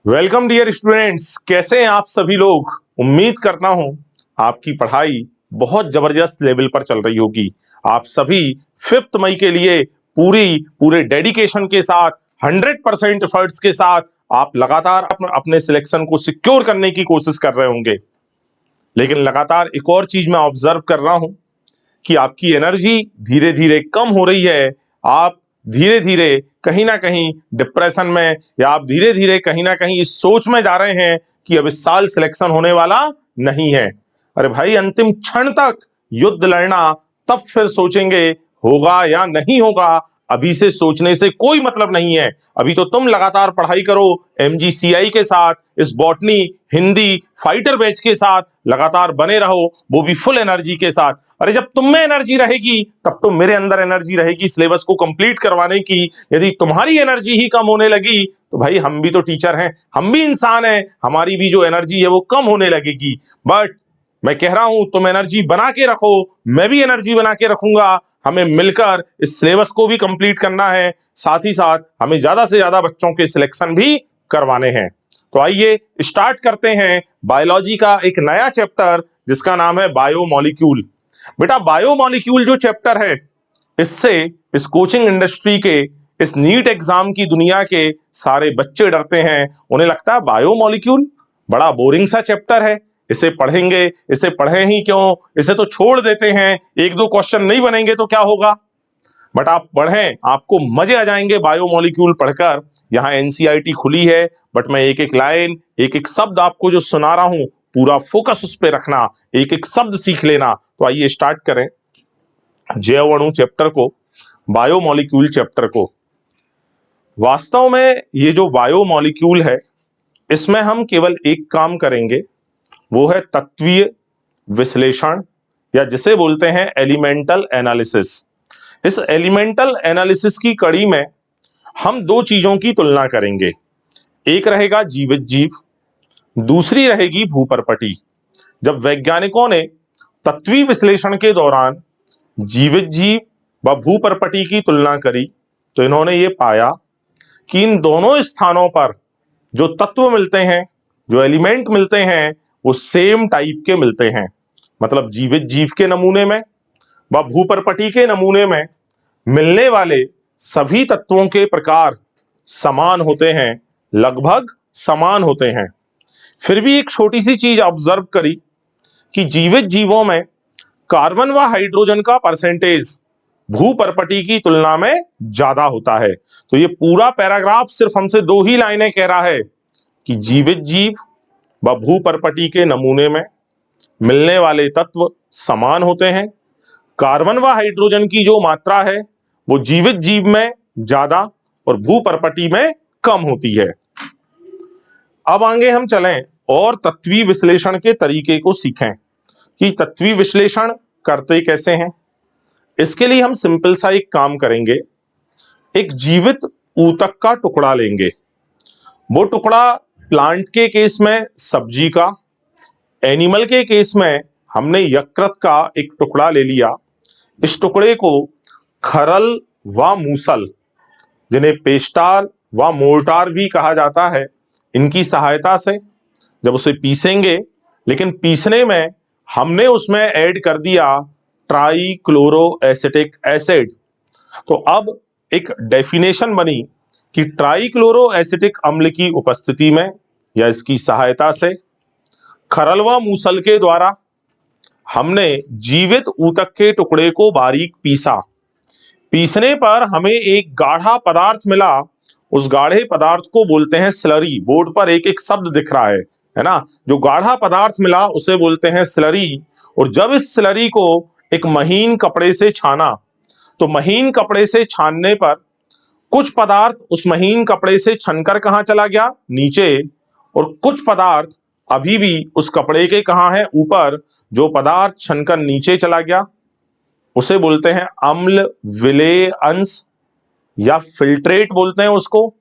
Welcome dear students, कैसे हैं आप सभी लोग। उम्मीद करता हूं आपकी पढ़ाई बहुत जबरदस्त लेवल पर चल रही होगी। आप सभी 5 मई के लिए पूरे डेडिकेशन के साथ 100% एफर्ट्स के साथ आप लगातार अपने सिलेक्शन को सिक्योर करने की कोशिश कर रहे होंगे। लेकिन लगातार एक और चीज मैं ऑब्जर्व कर रहा हूं कि आपकी एनर्जी धीरे धीरे कम हो रही है। आप धीरे धीरे कहीं ना कहीं डिप्रेशन में, या आप धीरे धीरे कहीं ना कहीं इस सोच में जा रहे हैं कि अब इस साल सिलेक्शन होने वाला नहीं है। अरे भाई, अंतिम क्षण तक युद्ध लड़ना, तब फिर सोचेंगे होगा या नहीं होगा। अभी से सोचने से कोई मतलब नहीं है। अभी तो तुम लगातार पढ़ाई करो, एमजीसीआई के साथ, इस बॉटनी हिंदी फाइटर बैच के साथ लगातार बने रहो, वो भी फुल एनर्जी के साथ। अरे जब तुम में एनर्जी रहेगी तब तो मेरे अंदर एनर्जी रहेगी सिलेबस को कंप्लीट करवाने की। यदि तुम्हारी एनर्जी ही कम होने लगी तो भाई हम भी तो टीचर हैं, हम भी इंसान हैं, हमारी भी जो एनर्जी है वो कम होने लगेगी। बट मैं कह रहा हूं तुम एनर्जी बना के रखो, मैं भी एनर्जी बना के रखूंगा। हमें मिलकर इस सिलेबस को भी कंप्लीट करना है, साथ ही साथ हमें ज्यादा से ज्यादा बच्चों के सिलेक्शन भी करवाने हैं। तो आइए स्टार्ट करते हैं बायोलॉजी का एक नया चैप्टर जिसका नाम है बायोमोलिक्यूल। बेटा, बायोमोलिक्यूल जो चैप्टर है, इससे इस कोचिंग इंडस्ट्री के, इस नीट एग्जाम की दुनिया के सारे बच्चे डरते हैं। उन्हें लगता है बायोमोलिक्यूल बड़ा बोरिंग सा चैप्टर है, इसे पढ़ेंगे, इसे पढ़ें ही क्यों, इसे तो छोड़ देते हैं, एक दो क्वेश्चन नहीं बनेंगे तो क्या होगा। बट आप पढ़ें, आपको मजे आ जाएंगे बायोमोलिक्यूल पढ़कर। यहाँ एनसीईआरटी खुली है, बट मैं एक एक लाइन, एक एक शब्द आपको जो सुना रहा हूं, पूरा फोकस उस पर रखना, एक एक शब्द सीख लेना। तो आइए स्टार्ट करें जैव अणु चैप्टर को, बायोमोलिक्यूल चैप्टर को। वास्तव में ये जो बायोमोलिक्यूल है, इसमें हम केवल एक काम करेंगे, वो है तत्वीय विश्लेषण, या जिसे बोलते हैं एलिमेंटल एनालिसिस। इस एलिमेंटल एनालिसिस की कड़ी में हम दो चीजों की तुलना करेंगे। एक रहेगा जीवित जीव, दूसरी रहेगी भूपर्पटी। जब वैज्ञानिकों ने तत्वीय विश्लेषण के दौरान जीवित जीव व भूपर्पटी की तुलना करी तो इन्होंने ये पाया कि इन दोनों स्थानों पर जो तत्व मिलते हैं, जो एलिमेंट मिलते हैं, वो सेम टाइप के मिलते हैं। मतलब जीवित जीव के नमूने में व भूपर्पटी के नमूने में मिलने वाले सभी तत्वों के प्रकार समान होते हैं, लगभग समान होते हैं। फिर भी एक छोटी सी चीज ऑब्जर्व करी कि जीवित जीवों में कार्बन व हाइड्रोजन का परसेंटेज भूपर्पटी की तुलना में ज्यादा होता है। तो ये पूरा पैराग्राफ सिर्फ हमसे दो ही लाइनें कह रहा है कि जीवित जीव व भूपर्पटी के नमूने में मिलने वाले तत्व समान होते हैं। कार्बन व हाइड्रोजन की जो मात्रा है वो जीवित जीव में ज्यादा और भूपर्पटी में कम होती है। अब आगे हम चलें और तत्वीय विश्लेषण के तरीके को सीखें कि तत्वीय विश्लेषण करते कैसे हैं। इसके लिए हम सिंपल सा एक काम करेंगे, एक जीवित ऊतक का टुकड़ा लेंगे। वो टुकड़ा प्लांट के केस में सब्जी का, एनिमल के केस में हमने यकृत का एक टुकड़ा ले लिया। इस टुकड़े को खरल व मूसल, जिन्हें पेस्टाल व मोर्टार भी कहा जाता है, इनकी सहायता से जब उसे पीसेंगे, लेकिन पीसने में हमने उसमें ऐड कर दिया ट्राइक्लोरोएसिटिक एसिड। तो अब एक डेफिनेशन बनी कि ट्राइक्लोरोएसिटिक अम्ल की उपस्थिति में या इसकी सहायता से खरल व मूसल के द्वारा हमने जीवित ऊतक के टुकड़े को बारीक पीसा। पीसने पर हमें एक गाढ़ा पदार्थ मिला। उस गाढ़े पदार्थ को बोलते हैं स्लरी। बोर्ड पर एक एक शब्द दिख रहा है ना। जो गाढ़ा पदार्थ मिला उसे बोलते हैं स्लरी। और जब इस स्लरी को एक महीन कपड़े से छाना, तो महीन कपड़े से छानने पर कुछ पदार्थ उस महीन कपड़े से छनकर कहां चला गया, नीचे, और कुछ पदार्थ अभी भी उस कपड़े के कहां है, ऊपर। जो पदार्थ छनकर नीचे चला गया उसे बोलते हैं अम्ल विलेय अंश, या फिल्ट्रेट बोलते हैं उसको।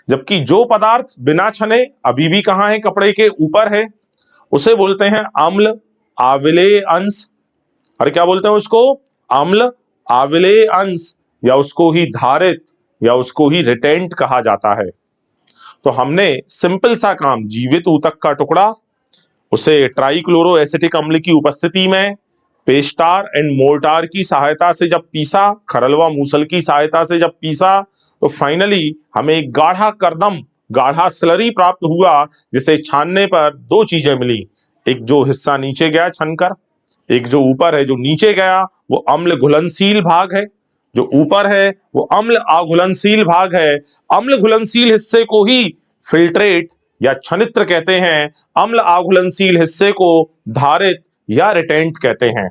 जबकि जो पदार्थ बिना छने अभी भी कहां है, कपड़े के ऊपर है, उसे बोलते हैं अम्ल आविलेय अंश। अरे क्या बोलते हैं उसको, अम्ल आविलेय अंश, या उसको ही धारित या उसको ही रिटेंट कहा जाता है। तो हमने सिंपल सा काम, जीवित ऊतक का टुकड़ा, उसे ट्राइक्लोरो एसिटिक अम्ल की उपस्थिति में पेस्टार एंड मोर्टार की सहायता से जब पीसा, खरलवा मूसल की सहायता से जब पीसा, तो फाइनली हमें एक गाढ़ा करदम, गाढ़ा स्लरी प्राप्त हुआ, जिसे छानने पर दो चीजें मिली। एक जो हिस्सा नीचे गया छनकर, एक जो ऊपर है, जो नीचे गया वो अम्ल घुलनशील भाग है, जो ऊपर है वो अम्ल अघुलनशील भाग है। अम्ल घुलनशील हिस्से को ही फिल्ट्रेट या छनित्र कहते हैं, अम्ल अघुलनशील हिस्से को धारित या रिटेंट कहते हैं।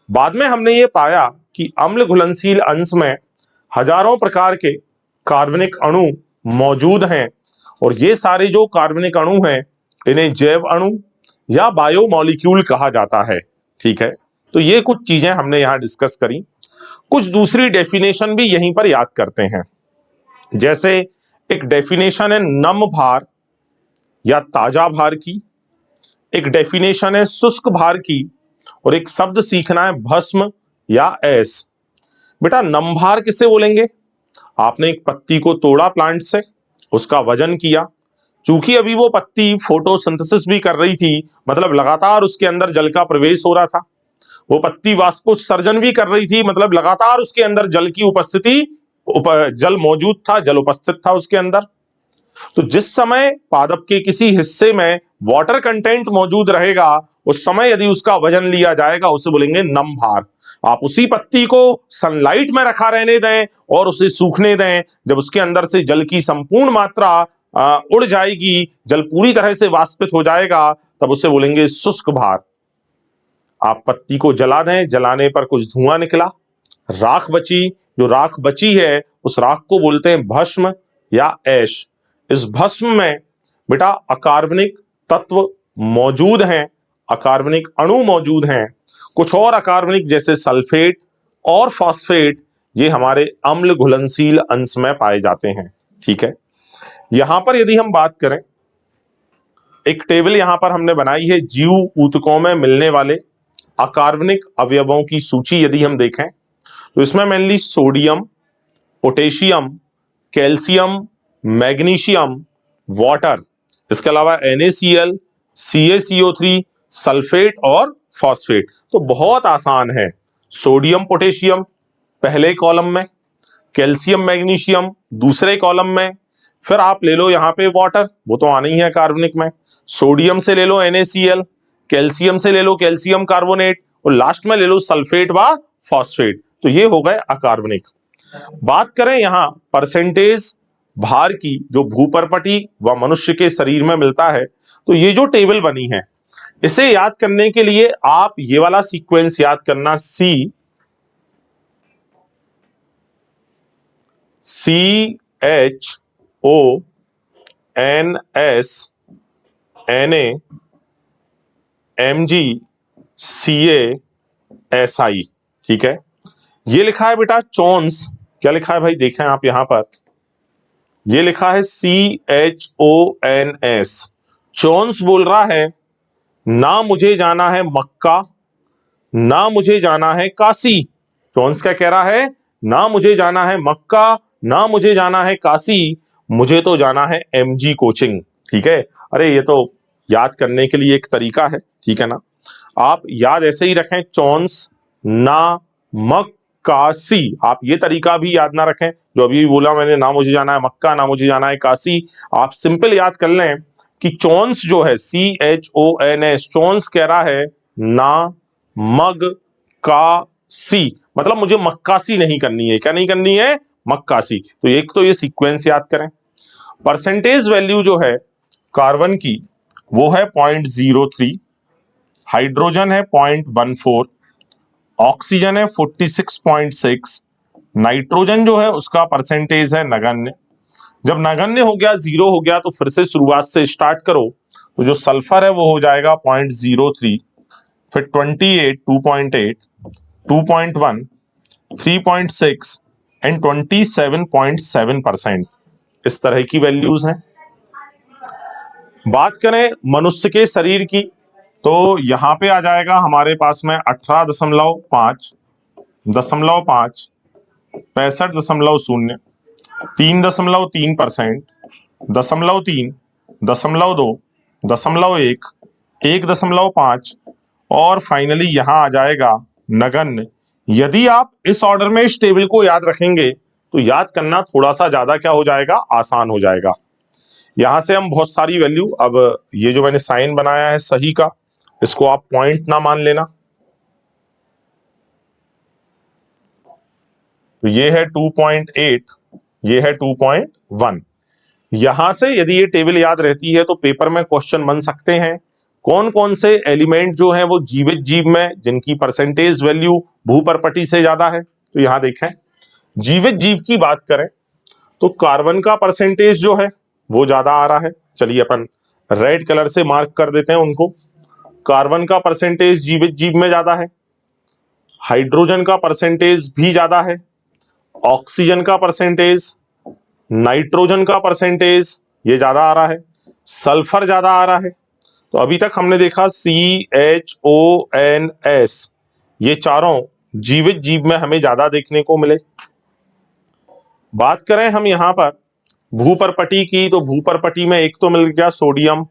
बाद में हमने ये पाया कि अम्ल घुलनशील अंश में हजारों प्रकार के कार्बनिक अणु मौजूद हैं, और ये सारे जो कार्बनिक अणु हैं इन्हें जैव अणु या बायोमॉलिक्यूल कहा जाता है। ठीक है, तो ये कुछ चीजें हमने यहां डिस्कस करी। कुछ दूसरी डेफिनेशन भी यहीं पर याद करते हैं। जैसे एक डेफिनेशन है नम भार या ताजा भार की, एक डेफिनेशन है शुष्क भार की, और एक शब्द सीखना है भस्म या ऐस। बेटा नम भार किसे बोलेंगे? आपने एक पत्ती को तोड़ा प्लांट से, उसका वजन किया, चूंकि अभी वो पत्ती फोटोसिंथेसिस भी कर रही थी, मतलब लगातार उसके अंदर जल का प्रवेश हो रहा था, वो पत्ती वाष्पोत्सर्जन भी कर रही थी, मतलब लगातार उसके अंदर जल की उपस्थिति, जल मौजूद था, जल उपस्थित था उसके अंदर। तो जिस समय पादप के किसी हिस्से में वाटर कंटेंट मौजूद रहेगा, उस समय यदि उसका वजन लिया जाएगा, उसे बोलेंगे नम भार। आप उसी पत्ती को सनलाइट में रखा रहने दें और उसे सूखने दें, जब उसके अंदर से जल की संपूर्ण मात्रा उड़ जाएगी, जल पूरी तरह से वाष्पित हो जाएगा, तब उसे बोलेंगे शुष्क भार। आप पत्ती को जला दें, जलाने पर कुछ धुआं निकला, राख बची, जो राख बची है उस राख को बोलते हैं भस्म या ऐश। इस भस्म में बेटा अकार्बनिक तत्व मौजूद हैं, अकार्बनिक अणु मौजूद हैं, कुछ और अकार्बनिक जैसे सल्फेट और फॉस्फेट, ये हमारे अम्ल घुलनशील अंश में पाए जाते हैं। ठीक है, यहां पर यदि हम बात करें, एक टेबल यहां पर हमने बनाई है, जीव ऊतकों में मिलने वाले अकार्बनिक अवयवों की सूची यदि हम देखें, तो इसमें mainly sodium, potassium, calcium, magnesium, water, इसके अलावा NaCl, CaCO3, सल्फेट और फॉस्फेट। तो बहुत आसान है, सोडियम पोटेशियम पहले कॉलम में, कैल्शियम मैग्नीशियम दूसरे कॉलम में, फिर आप ले लो यहाँ पे वाटर, वो तो आना ही है कार्बनिक में, सोडियम से ले लो NaCl, कैल्शियम से ले लो कैल्शियम कार्बोनेट, और लास्ट में ले लो सल्फेट व फॉस्फेट। तो ये हो गए अकार्बनिक। बात करें यहां परसेंटेज भार की, जो भूपर्पटी व मनुष्य के शरीर में मिलता है, तो ये जो टेबल बनी है, इसे याद करने के लिए आप ये वाला सीक्वेंस याद करना, CHONS, ठीक है। ये लिखा है बेटा चॉन्स, क्या लिखा है भाई, देखें आप यहां पर, ये लिखा है CHONS। चॉन्स बोल रहा है ना मुझे जाना है मक्का, ना मुझे जाना है काशी। चॉन्स क्या कह रहा है? ना मुझे जाना है मक्का, ना मुझे जाना है काशी, मुझे तो जाना है MG कोचिंग। ठीक है, अरे ये तो याद करने के लिए एक तरीका है, ठीक है ना। आप याद ऐसे ही रखें, चॉन्स ना मक्कासी, आप ये तरीका भी याद ना रखें जो अभी बोला मैंने, ना मुझे जाना है मक्का, ना मुझे जाना है काशी। आप सिंपल याद कर लें कि चॉन्स जो है CHONS, चॉन्स कह रहा है ना मग का सी, मतलब मुझे मक्कासी नहीं करनी है। क्या नहीं करनी है? मक्कासी। तो एक तो ये सीक्वेंस याद करें। परसेंटेज वैल्यू जो है कार्बन की वो है 0.03, हाइड्रोजन है 0.14, ऑक्सीजन है 46.6, नाइट्रोजन जो है उसका परसेंटेज है नगण्य। जब नगण्य हो गया, 0 हो गया, तो फिर से शुरुआत से स्टार्ट करो। तो जो सल्फर है वो हो जाएगा 0.03, फिर 28, 2.8, 2.1, 3.6 एंड 27.7%। इस तरह की वैल्यूज हैं। बात करें मनुष्य के शरीर की, तो यहां पे आ जाएगा हमारे पास में 18.5, 65.0, 3.3%, 0.3, 0.2, 0.1, 1.5 और फाइनली यहां आ जाएगा नगण्य। यदि आप इस ऑर्डर में इस टेबल को याद रखेंगे तो याद करना थोड़ा सा ज्यादा क्या हो जाएगा, आसान हो जाएगा। यहां से हम बहुत सारी वैल्यू, अब ये जो मैंने साइन बनाया है सही का, इसको आप पॉइंट ना मान लेना। तो ये है 2.8, ये है 2.1। यहां से यदि ये टेबल याद रहती है तो पेपर में क्वेश्चन बन सकते हैं कौन कौन से एलिमेंट जो है वो जीवित जीव में जिनकी परसेंटेज वैल्यू भूपर्पटी से ज्यादा है। तो यहां देखें, जीवित जीव की बात करें तो कार्बन का परसेंटेज जो है वो ज्यादा आ रहा है। चलिए अपन रेड कलर से मार्क कर देते हैं उनको। कार्बन का परसेंटेज जीवित जीव में ज्यादा है, हाइड्रोजन का परसेंटेज भी ज्यादा है, ऑक्सीजन का परसेंटेज, नाइट्रोजन का परसेंटेज ये ज्यादा आ रहा है, सल्फर ज्यादा आ रहा है। तो अभी तक हमने देखा CHONS, ये चारों जीवित जीव में हमें ज्यादा देखने को मिले। बात करें हम यहां पर भूपर्पटी की, तो भूपर्पटी में एक तो मिल गया सोडियम,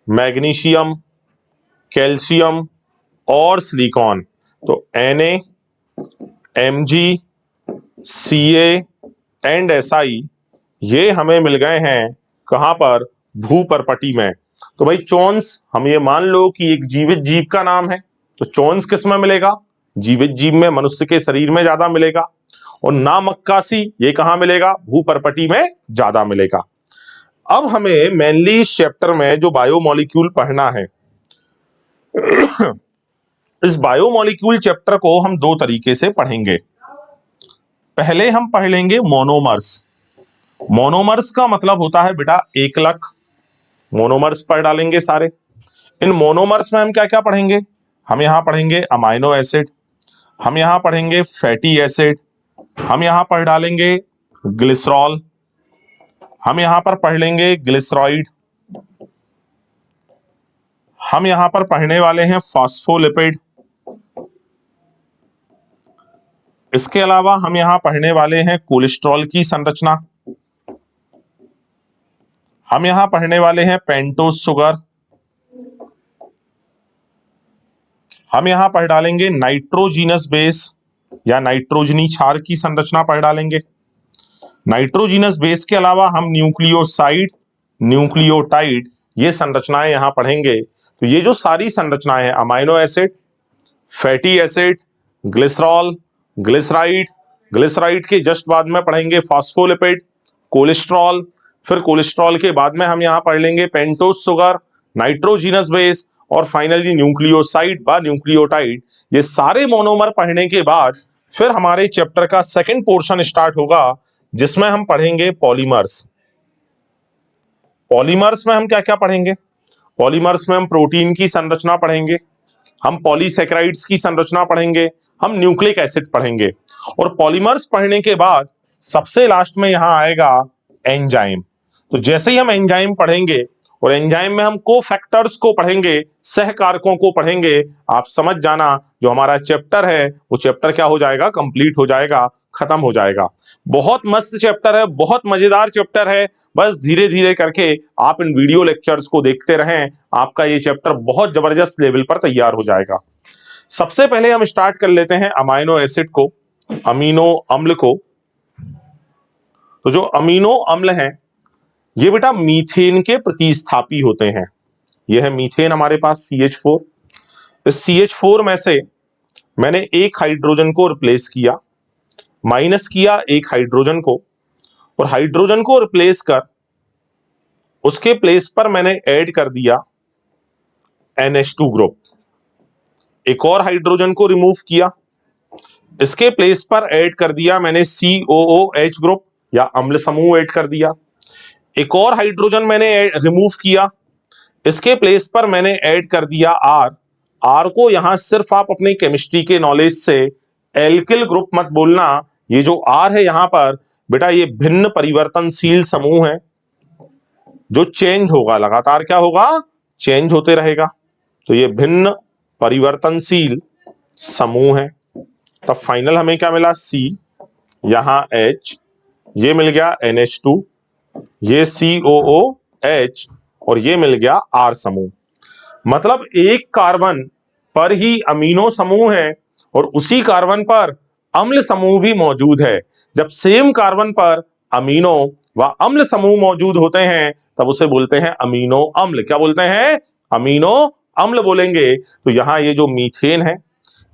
मैग्नीशियम, कैल्शियम और सिलिकॉन। तो Na, Mg, Ca and Si ये हमें मिल गए हैं कहां पर, भूपर्पटी में। तो भाई चोन्स हम ये मान लो कि एक जीवित जीव का नाम है, तो चोन्स किस में मिलेगा, जीवित जीव में, मनुष्य के शरीर में ज्यादा मिलेगा। और नामक्कासी ये कहां मिलेगा, भूपर्पटी में ज्यादा मिलेगा। अब हमें मेनली इस चैप्टर में जो बायोमोलिक्यूल पढ़ना है, इस बायोमोलिक्यूल चैप्टर को हम दो तरीके से पढ़ेंगे। पहले हम पढ़ लेंगे मोनोमर्स। मोनोमर्स का मतलब होता है बेटा एकलक। मोनोमर्स पढ़ डालेंगे सारे। इन मोनोमर्स में हम क्या क्या पढ़ेंगे, हम यहां पढ़ेंगे अमाइनो एसिड, हम यहां पढ़ेंगे फैटी एसिड, हम यहां पढ़ डालेंगे ग्लिसरॉल, हम यहां पर पढ़ लेंगे ग्लिसरॉइड, हम यहां पर पढ़ने वाले हैं फॉस्फोलिपिड। इसके अलावा हम यहां पढ़ने वाले हैं कोलेस्ट्रॉल की संरचना, हम यहां पढ़ने वाले हैं पेंटोज शुगर, हम यहां पढ़ डालेंगे नाइट्रोजीनस बेस या नाइट्रोजनी क्षार की संरचना पढ़ डालेंगे। नाइट्रोजीनस बेस के अलावा हम न्यूक्लियोसाइड, न्यूक्लियोटाइड ये संरचनाएं यहां पढ़ेंगे। तो ये जो सारी संरचनाएं हैं, amino acid, fatty acid, glycerol, glyceride, glyceride के जस्ट बाद में पढ़ेंगे फॉस्फोलिपिड, कोलेस्ट्रॉल, फिर कोलेस्ट्रॉल के बाद में हम यहां पढ़ लेंगे पेंटोज शुगर, नाइट्रोजीनस बेस और फाइनली न्यूक्लियोसाइड व न्यूक्लियोटाइड। ये सारे मोनोमर पढ़ने के बाद फिर हमारे चैप्टर का सेकंड पोर्शन स्टार्ट होगा जिसमें हम पढ़ेंगे पॉलीमर्स। पॉलीमर्स में हम क्या क्या पढ़ेंगे, पॉलीमर्स में हम प्रोटीन की संरचना पढ़ेंगे, हम पॉलीसैकेराइड्स की संरचना पढ़ेंगे, हम न्यूक्लिक एसिड पढ़ेंगे। और पॉलीमर्स पढ़ने के बाद सबसे लास्ट में यहां आएगा एंजाइम। तो जैसे ही हम एंजाइम पढ़ेंगे और एंजाइम में हम कोफैक्टर्स को पढ़ेंगे, सहकारकों को पढ़ेंगे, आप समझ जाना जो हमारा चैप्टर है वो चैप्टर क्या हो जाएगा, कंप्लीट हो जाएगा, खत्म हो जाएगा। बहुत मस्त चैप्टर है, बहुत मजेदार चैप्टर है। बस धीरे धीरे करके आप इन वीडियो लेक्चर्स को देखते रहें, आपका ये चैप्टर बहुत जबरदस्त लेवल पर तैयार हो जाएगा। सबसे पहले हम स्टार्ट कर लेते हैं अमाइनो एसिड को, अमीनो अम्ल को। तो जो अमीनो अम्ल हैं ये बेटा मीथेन के प्रतिस्थापी होते हैं। यह है मीथेन हमारे पास CH4। इस CH4 में से मैंने एक हाइड्रोजन को रिप्लेस किया, माइनस किया एक हाइड्रोजन को, और हाइड्रोजन को रिप्लेस कर उसके प्लेस पर मैंने ऐड कर दिया NH2 ग्रुप। एक और हाइड्रोजन को रिमूव किया, इसके प्लेस पर ऐड कर दिया मैंने COOH ग्रुप या अम्ल समूह ऐड कर दिया। एक और हाइड्रोजन मैंने रिमूव किया, इसके प्लेस पर मैंने ऐड कर दिया R को यहां सिर्फ आप अपने केमिस्ट्री के नॉलेज से एल्किल ग्रुप मत बोलना। ये जो R है यहां पर बेटा ये भिन्न परिवर्तनशील समूह है जो चेंज होगा, लगातार क्या होगा, चेंज होते रहेगा। तो ये भिन्न परिवर्तनशील समूह है। तब फाइनल हमें क्या मिला, C, यहां H, ये मिल गया NH2 ये COOH और ये मिल गया R समूह। मतलब एक कार्बन पर ही अमीनो समूह है और उसी कार्बन पर अम्ल समूह भी मौजूद है। जब सेम कार्बन पर अमीनो व अम्ल समूह मौजूद होते हैं तब उसे बोलते हैं अमीनो अम्ल। क्या बोलते हैं? अमीनो अम्ल बोलेंगे। तो यहां ये जो मीथेन है,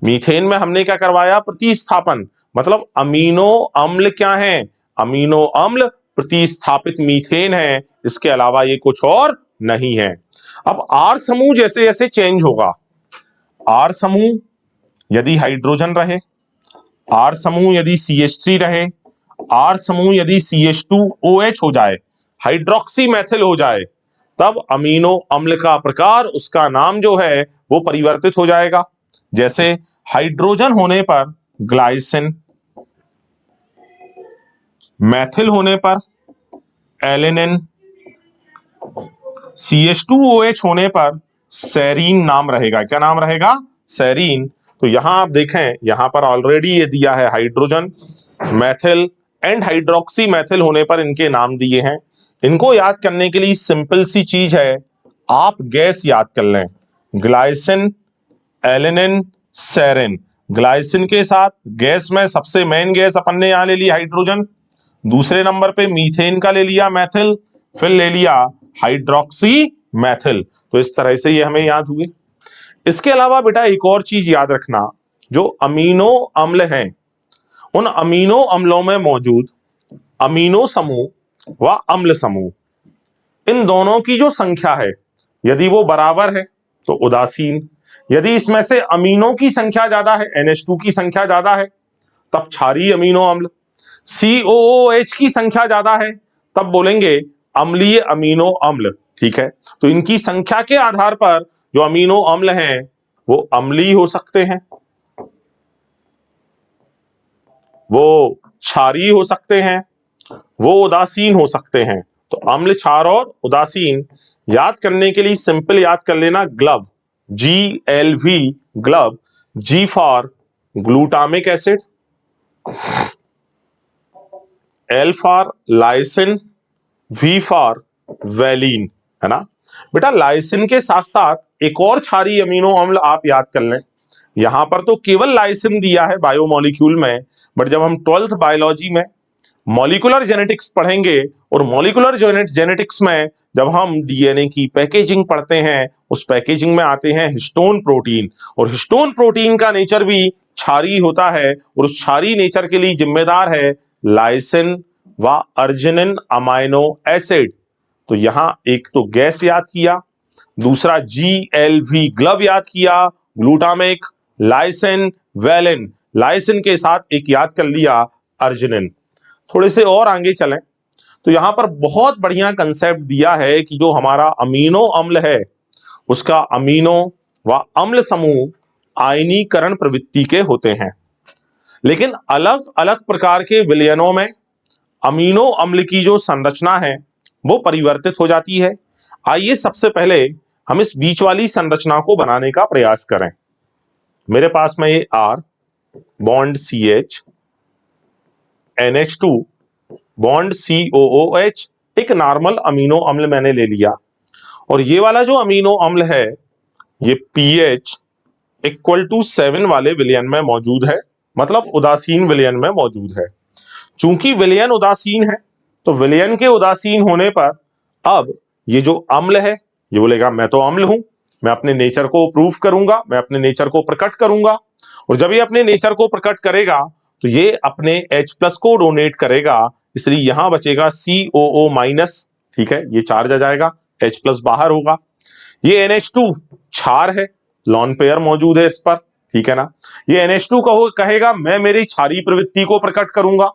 मीथेन में हमने क्या करवाया? प्रतिस्थापन। मतलब अमीनो अम्ल क्या है? अमीनो अम्ल प्रतिस्थापित मीथेन है, इसके अलावा ये कुछ और नहीं है। अब आर समूह जैसे जैसे चेंज होगा, आर समूह यदि हाइड्रोजन रहे, आर समूह यदि CH3 रहे, आर समूह यदि CH2OH हो जाए, हाइड्रोक्सी मैथिल हो जाए, तब अमीनो अम्ल का प्रकार, उसका नाम जो है वो परिवर्तित हो जाएगा। जैसे हाइड्रोजन होने पर ग्लाइसिन, मैथिल होने पर एलेनिन, CH2OH होने पर सेरीन नाम रहेगा। क्या नाम रहेगा? सेरीन। तो यहां आप देखें, यहां पर ऑलरेडी ये दिया है hydrogen, Maithil and hydroxy Maithil होने पर इनके नाम दिए हैं। इनको याद करने के लिए सिंपल सी चीज है, आप गैस याद कर लें, ग्लाइसिन, एलेनिन, सेरिन। ग्लाइसिन के साथ गैस में सबसे मेन गैस अपन ने यहां ले ली हाइड्रोजन, दूसरे नंबर पे मीथेन का ले लिया मैथिल, फिर ले लिया हाइड्रोक्सी मैथिल। तो इस तरह से ये हमें याद हुए। इसके अलावा बेटा एक और चीज याद रखना, जो अमीनो अम्ल हैं, उन अमीनो अम्लों में मौजूद अमीनो समूह व अम्ल समूह, इन दोनों की जो संख्या है, यदि वो बराबर है तो उदासीन, यदि इसमें से अमीनो की संख्या ज्यादा है, NH2 की संख्या ज्यादा है, तब क्षारीय अमीनो अम्ल। COOH की संख्या ज्यादा है, तब बोलेंगे अम्लीय अमीनो अम्ल। ठीक है, तो इनकी संख्या के आधार पर जो अमीनो अम्ल हैं वो अम्लीय हो सकते हैं, वो क्षारीय हो सकते हैं, वो उदासीन हो सकते हैं। तो अम्ल, क्षार और उदासीन याद करने के लिए सिंपल याद कर लेना glove, GLV, glove. G for glutamic acid, L for lysine, V for valine, है ना बेटा। लाइसिन के साथ साथ एक और क्षारीय अमीनो अम्ल आप याद कर लें। यहां पर तो केवल लाइसिन दिया है बायोमोलिक्यूल में, बट जब हम 12th बायोलॉजी में मॉलिक्यूलर जेनेटिक्स पढ़ेंगे, और मॉलिक्यूलर जेनेटिक्स में जब हम DNA की पैकेजिंग पढ़ते हैं, उस पैकेजिंग में आते हैं हिस्टोन प्रोटीन, और हिस्टोन प्रोटीन का नेचर भी क्षारीय होता है, और उस क्षारीय नेचर के लिए जिम्मेदार है लाइसिन व अर्जिनिन अमाइनो एसिड। तो यहां एक तो गैस याद किया, दूसरा GLV ग्लव याद किया, ग्लूटामिक, लाइसिन, वैलिन। लाइसिन के साथ एक याद कर लिया अर्जिनिन। थोड़े से और आगे चलें तो यहां पर बहुत बढ़िया कंसेप्ट दिया है कि जो हमारा अमीनो अम्ल है, उसका अमीनो व अम्ल समूह आयनीकरण प्रवृत्ति के होते हैं, लेकिन अलग अलग प्रकार के विलयनों में अमीनो अम्ल की जो संरचना है वो परिवर्तित हो जाती है। आइए सबसे पहले हम इस बीच वाली संरचना को बनाने का प्रयास करें। मेरे पास में ये R bond CH, NH2 bond COOH, एक नॉर्मल अमीनो अम्ल मैंने ले लिया, और ये वाला जो अमीनो अम्ल है ये pH इक्वल टू 7 वाले विलयन में मौजूद है, मतलब उदासीन विलयन में मौजूद है। चूंकि विलयन उदासीन है, तो विलयन के उदासीन होने पर अब ये जो अम्ल है ये बोलेगा मैं तो अम्ल हूं, मैं अपने नेचर को प्रूव करूंगा, मैं अपने नेचर को प्रकट करूंगा, और जब ये अपने नेचर को प्रकट करेगा तो ये अपने H+ को डोनेट करेगा, इसलिए यहां बचेगा COO माइनस। ठीक है, ये चार्ज आ जाएगा, H+ बाहर होगा। ये NH2 क्षार है, लॉन पेयर मौजूद है इस पर, ठीक है ना। ये NH2 कहेगा मैं मेरी क्षारीय प्रवृत्ति को प्रकट करूंगा।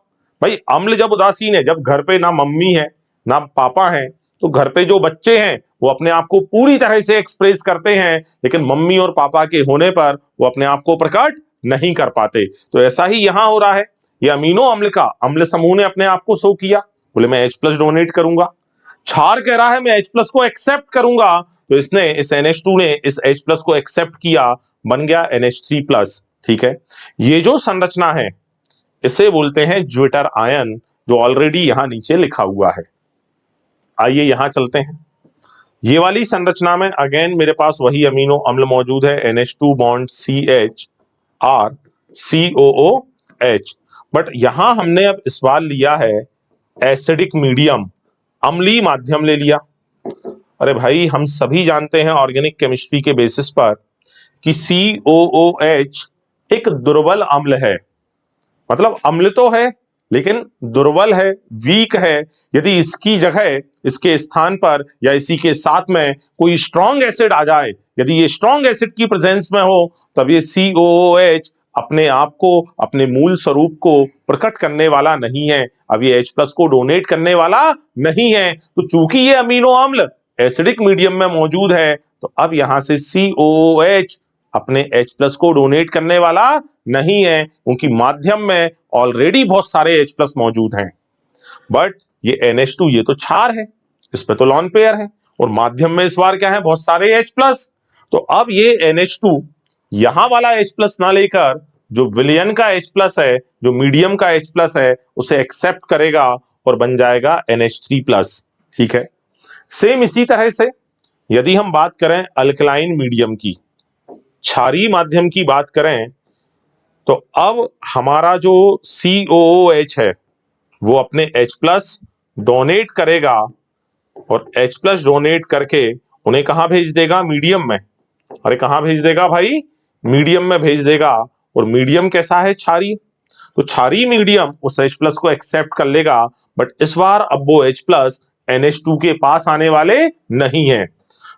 भाई अम्ल जब उदासीन है, जब घर पे ना मम्मी है ना पापा है, तो घर पे जो बच्चे हैं वो अपने आप को पूरी तरह से एक्सप्रेस करते हैं, लेकिन मम्मी और पापा के होने पर वो अपने आप को प्रकट नहीं कर पाते। तो ऐसा ही यहां हो रहा है, ये अमीनो अम्ल का अम्ल समूह ने अपने आप को शो किया, बोले मैं H+ डोनेट करूंगा। क्षार कह रहा है मैं H+ को एक्सेप्ट करूंगा, तो इसने इस NH2 ने इस H+ को एक्सेप्ट किया, बन गया NH3+। ठीक है, ये जो संरचना है इसे बोलते हैं ज्विटर आयन, जो ऑलरेडी यहां नीचे लिखा हुआ है। आइए यहां चलते हैं। ये वाली संरचना में अगेन मेरे पास वही अमीनो अम्ल मौजूद है, NH2 bond CHR COOH। But यहां हमने अब इस बार लिया है एसिडिक मीडियम, अम्लीय माध्यम ले लिया। अरे भाई, हम सभी जानते हैं ऑर्गेनिक केमिस्ट्री के बेसिस पर कि COOH एक दुर्बल अम्ल है। मतलब अम्ल तो है लेकिन दुर्बल है, वीक है। यदि इसकी जगह, इसके स्थान पर या इसी के साथ में कोई स्ट्रॉन्ग एसिड आ जाए, यदि ये स्ट्रॉन्ग एसिड की प्रेजेंस में हो, तब ये COOH अपने आप को, अपने मूल स्वरूप को प्रकट करने वाला नहीं है। अब ये H+ को डोनेट करने वाला नहीं है। तो चूंकि ये अमीनो अम्ल एसिडिक मीडियम में मौजूद है, तो अब यहां से COOH अपने H+ को डोनेट करने वाला नहीं है, क्योंकि माध्यम में ऑलरेडी बहुत सारे H+ मौजूद हैं। बट ये NH2, ये तो क्षार है, इस पे तो लॉन पेयर है, और माध्यम में इस बार क्या है, बहुत सारे H+। तो अब ये NH2 यहां वाला H+ ना लेकर जो विलयन का H+ है, जो मीडियम का H+ है, उसे एक्सेप्ट करेगा और बन जाएगा NH3+। ठीक है। सेम इसी तरह से यदि हम बात करें अल्कलाइन मीडियम की, क्षारीय माध्यम की बात करें, तो अब हमारा जो COOH है वो अपने H+ डोनेट करेगा, और H+ डोनेट करके उन्हें कहां भेज देगा, मीडियम में। अरे कहां भेज देगा भाई, मीडियम में भेज देगा। और मीडियम कैसा है, क्षारीय। तो क्षारीय मीडियम उस H+ को एक्सेप्ट कर लेगा, बट इस बार अब वो H+ NH2 के पास आने वाले नहीं है।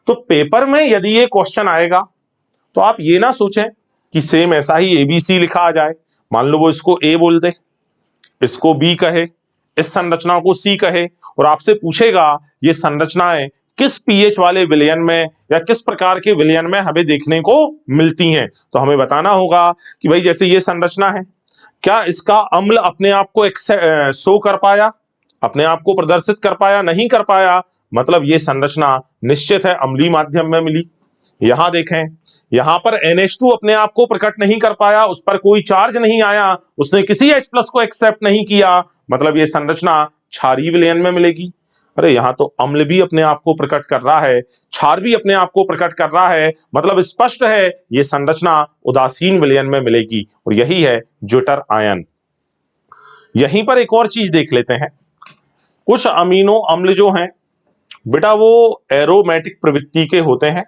तो पेपर में यदि ये क्वेश्चन आएगा तो आप ये ना सोचें कि सेम ऐसा ही ABC लिखा आ जाए। मान लो वो इसको A बोल दे, इसको B कहे, इस संरचना को C कहे, और आपसे पूछेगा ये संरचनाएं किस पीएच वाले विलयन में या किस प्रकार के विलयन में हमें देखने को मिलती हैं। तो हमें बताना होगा कि भाई जैसे ये संरचना है, क्या इसका अम्ल अपने आप को शो कर पाया, अपने आप को प्रदर्शित कर पाया, नहीं कर पाया। मतलब ये संरचना निश्चित है अम्लीय माध्यम में मिली। यहां देखें, यहां पर NH2 अपने आप को प्रकट नहीं कर पाया, उस पर कोई चार्ज नहीं आया, उसने किसी H+ को एक्सेप्ट नहीं किया। मतलब ये संरचना क्षारीय विलयन में मिलेगी। अरे यहां तो अम्ल भी अपने आप को प्रकट कर रहा है, क्षार भी अपने आप को प्रकट कर रहा है। मतलब स्पष्ट है ये संरचना उदासीन विलयन में मिलेगी, और यही है ज्विटर आयन। यहीं पर एक और चीज देख लेते हैं। कुछ अमीनो अम्ल जो हैं बेटा, वो एरोमेटिक प्रवृत्ति के होते हैं।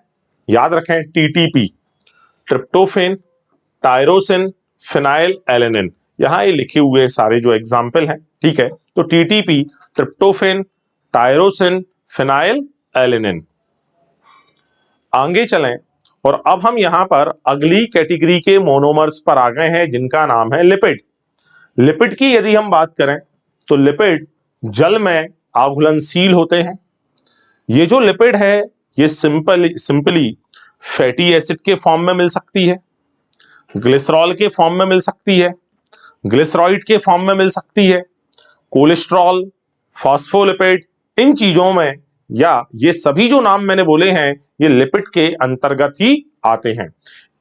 याद रखें, TTP, tryptophan, tyrosine, phenyl alanine, यहां ये लिखे हुए सारे जो एग्जाम्पल हैं। ठीक है। तो TTP, tryptophan, tyrosine, phenyl alanine. आगे चलें, और अब हम यहां पर अगली कैटेगरी के मोनोमर्स पर आ गए हैं, जिनका नाम है लिपिड। लिपिड की यदि हम बात करें तो लिपिड जल में आघुलनशील होते हैं। ये जो लिपिड है ये सिंपली फैटी एसिड के फॉर्म में मिल सकती है, ग्लिसरॉल के फॉर्म में मिल सकती है, ग्लिसरॉइड के फॉर्म में मिल सकती है, कोलेस्ट्रॉल, फॉस्फोलिपिड, इन चीजों में, या ये सभी जो नाम मैंने बोले हैं ये लिपिड के अंतर्गत ही आते हैं।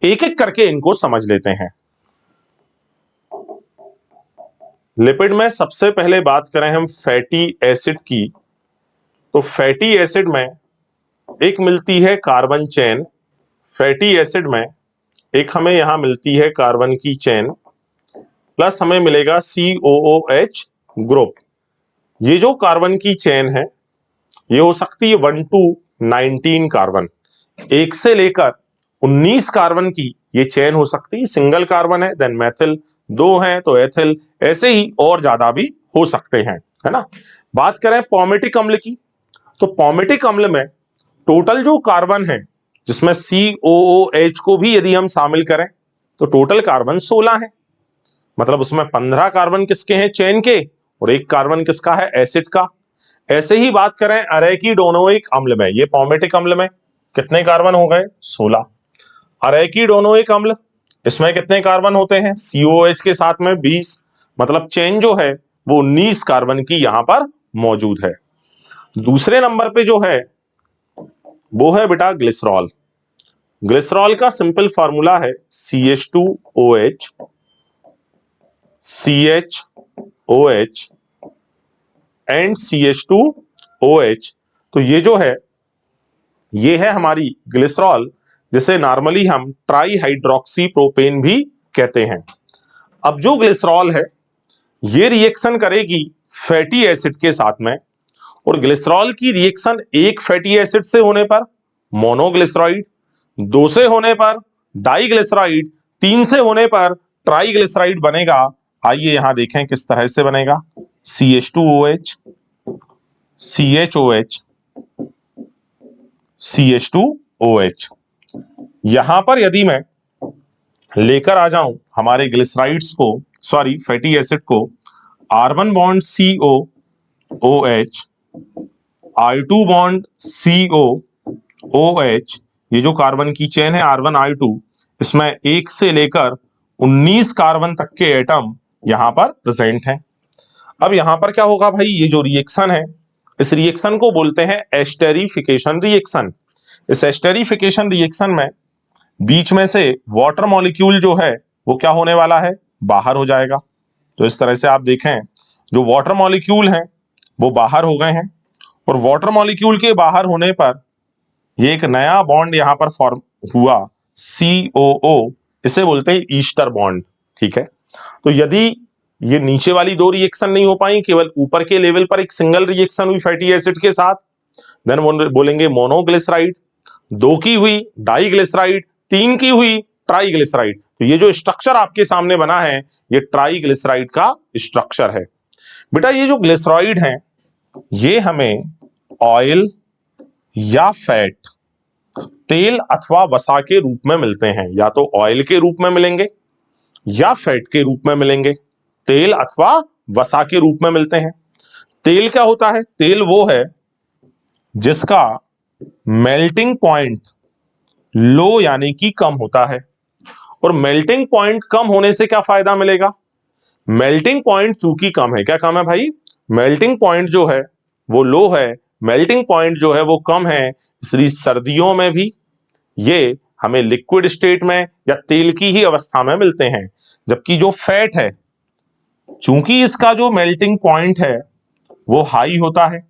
एक एक करके इनको समझ लेते हैं। लिपिड में सबसे पहले बात करें हम फैटी एसिड की, तो फैटी एसिड में एक मिलती है कार्बन चेन। फैटी एसिड में एक हमें यहां मिलती है कार्बन की चेन, प्लस हमें मिलेगा COOH ग्रुप। ये जो कार्बन की चेन है ये हो सकती है 1 to 19 कार्बन, 1 से लेकर 19 कार्बन की ये चेन हो सकती है। सिंगल कार्बन है, देन मेथिल, 2 हैं तो एथिल, ऐसे ही और ज्यादा भी हो सकते हैं, है ना। बात करें पॉमेटिक अम्ल की, तो पॉमेटिक अम्ल में टोटल जो कार्बन है, जिसमें COOH को भी यदि हम शामिल करें, तो टोटल कार्बन 16 है। मतलब उसमें 15 कार्बन किसके हैं, चेन के, और 1 कार्बन किसका है, एसिड का। ऐसे ही बात करें अरेकिडोनोइक अम्ल में, ये पॉमेटिक अम्ल में कितने कार्बन हो गए, 16। अरेकिडोनोइक अम्ल, इसमें कितने कार्बन होते हैं, COH के साथ में 20। मतलब चेन जो है वो 19 कार्बन की यहां पर मौजूद है। दूसरे नंबर पे जो है वो है बेटा ग्लिसरॉल। ग्लिसरॉल का सिंपल फार्मूला है CH2OH, CHOH एंड CH2OH। तो ये जो है ये है हमारी ग्लिसरॉल, जिसे नॉर्मली हम ट्राई हाइड्रोक्सी प्रोपेन भी कहते हैं। अब जो ग्लिसरॉल है ये रिएक्शन करेगी फैटी एसिड के साथ में, और ग्लिसरॉल की रिएक्शन एक फैटी एसिड से होने पर मोनोग्लिसराइड, दो से होने पर डाइग्लिसराइड, तीन से होने पर ट्राइग्लिसराइड बनेगा। आइए यहां देखें किस तरह से बनेगा। CH2OH, CHOH, CH2OH। यहां पर यदि मैं लेकर आ जाऊं हमारे ग्लिसराइड्स को, सॉरी फैटी एसिड को, R1 bond COOH, I2 bond COOH, ये जो कार्बन की चेन है R1 I2, इसमें 1 से लेकर 19 कार्बन तक के एटम यहां पर प्रेजेंट हैं। अब यहां पर क्या होगा भाई, ये जो रिएक्शन है इस रिएक्शन को बोलते हैं एस्टेरिफिकेशन रिएक्शन। इस एस्टेरिफिकेशन रिएक्शन में बीच में से वाटर मॉलिक्यूल जो है वो क्या होने वाला है, बाहर हो जाएगा। तो इस तरह से आप देखें जो वाटर मॉलिक्यूल हैं वो बाहर हो गए हैं, और वाटर मॉलिक्यूल के बाहर होने पर ये एक नया बॉन्ड यहां पर फॉर्म हुआ COO, इसे बोलते हैं ईस्टर बॉन्ड। ठीक है, तो यदि ये नीचे वाली दो रिएक्शन नहीं हो पाई, केवल ऊपर के लेवल पर एक सिंगल रिएक्शन हुई फैटी एसिड के साथ, देन बोलेंगे मोनोग्लिसराइड, दो की हुई डाइग्लिसराइड, तीन की हुई ट्राइग्लिसराइड। तो ये जो स्ट्रक्चर आपके सामने बना है ये ट्राइग्लिसराइड का स्ट्रक्चर है। बेटा ये जो ग्लिसराइड हैं ये हमें ऑयल या फैट, तेल अथवा वसा के रूप में मिलते हैं। या तो ऑयल के रूप में मिलेंगे या फैट के रूप में मिलेंगे, तेल अथवा वसा के रूप में मिलते हैं। तेल क्या होता है, तेल वो है जिसका मेल्टिंग पॉइंट लो यानी कि कम होता है। और मेल्टिंग पॉइंट कम होने से क्या फायदा मिलेगा, मेल्टिंग पॉइंट चूंकि कम है, क्या कम है भाई, मेल्टिंग पॉइंट जो है वो लो है, मेल्टिंग पॉइंट जो है वो कम है, इसलिए सर्दियों में भी ये हमें लिक्विड स्टेट में या तेल की ही अवस्था में मिलते हैं। जबकि जो फैट है चूंकि इसका जो मेल्टिंग पॉइंट है वो हाई होता है,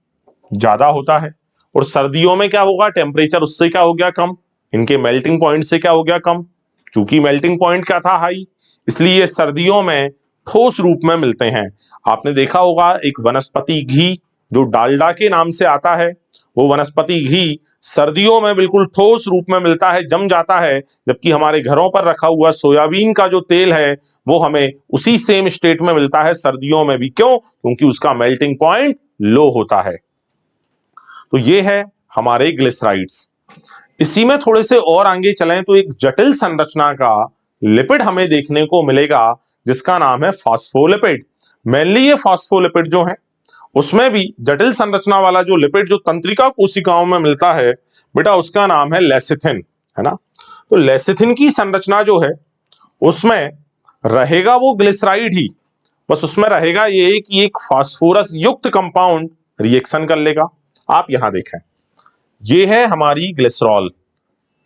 ज्यादा होता है, और सर्दियों में क्या होगा, टेम्परेचर उससे क्या हो गया कम, इनके मेल्टिंग पॉइंट से क्या हो गया कम। चूंकि मेल्टिंग पॉइंट क्या था, हाई, इसलिए ये सर्दियों में ठोस रूप में मिलते हैं। आपने देखा होगा एक वनस्पति घी जो डालडा के नाम से आता है, वो वनस्पति घी सर्दियों में बिल्कुल ठोस रूप में मिलता है, जम जाता है, जबकि हमारे घरों पर रखा हुआ सोयाबीन का जो तेल है वो हमें उसी सेम स्टेट में मिलता है सर्दियों में भी। क्यों, क्योंकि उसका मेल्टिंग पॉइंट लो होता है। तो ये है हमारे ग्लिसराइड्स। इसी में थोड़े से और आगे चलें तो एक जटिल संरचना का लिपिड हमें देखने को मिलेगा जिसका नाम है फास्फोलिपिड। मेनली ये फास्फोलिपिड जो है उसमें भी जटिल संरचना वाला जो लिपिड जो तंत्रिका कोशिकाओं में मिलता है बेटा उसका नाम है लेसिथिन, है ना। तो लेसिथिन की संरचना जो है उसमें रहेगा वो ग्लिसराइड ही, बस उसमें रहेगा ये कि एक फास्फोरस युक्त कंपाउंड रिएक्शन कर लेगा। आप यहां देखें ये है हमारी ग्लिसरॉल